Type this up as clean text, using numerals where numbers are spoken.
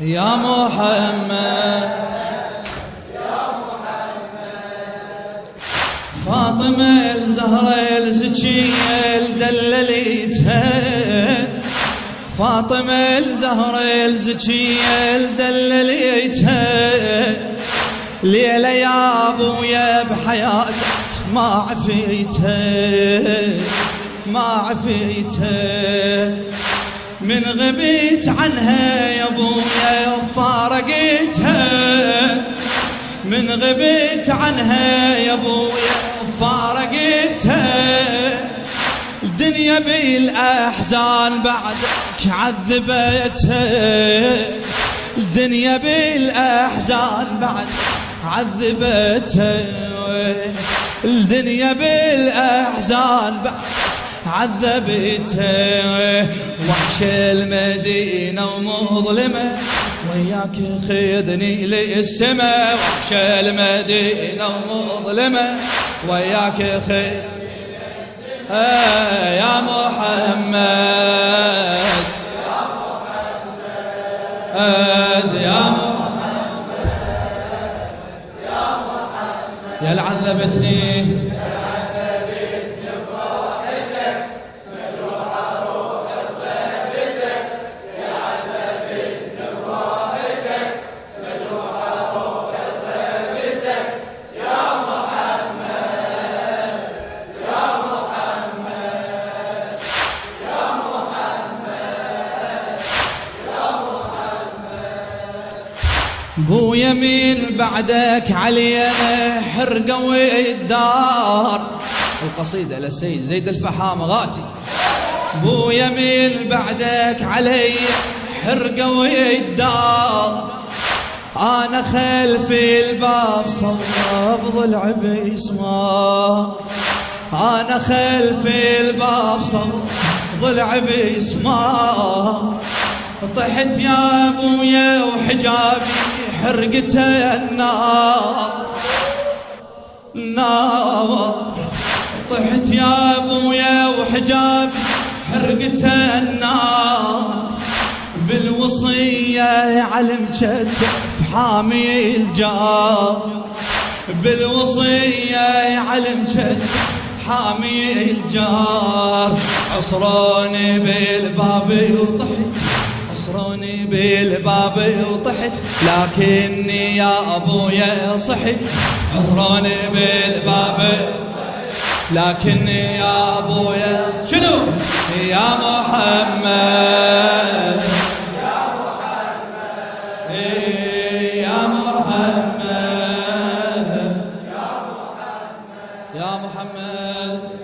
يا محمد فاطمة الزهرة الزكية الدلليتها، فاطمة الزهرة الزكية الدلليتها، ليلة يا ابويا بحياتك ما عفيتها ما عفيتها، من غبيت عنها يا ابويا وفارقتها، من غبيت عنها يا ابويا وفارقتها، الدنيا بالاحزان بعدك عذبتها، الدنيا بالاحزان بعدك عذبتها، الدنيا بالاحزان بعدك عذبتها، وحش المدينة ومظلمة وياك خذني للسما، وحش المدينة ومظلمة وياك خذني للسما، يا محمد يا محمد يا محمد، يا العذبتني بو يمين بعدك علينا حرقوا الدار، القصيدة للسيد زيد الفحام غاتي، بو يمين بعدك علي حرقوا الدار، انا خلف الباب صوب ضلع بيسمار، انا خلف الباب صوب ضلع بيسمار، طحت يا ابويا وحجابي حرقته النار نار، طحت يا ابويا وحجابي حرقته النار، بالوصية علم كتف حامي الجار، بالوصية علم كتف حامي الجار، عصروني بالباب وطحت، عصروني بالباب وطحت، لكني يا ابويا صحت، عصروني بالباب لكني يا ابويا شنو يا محمد يا محمد يا محمد يا محمد يا محمد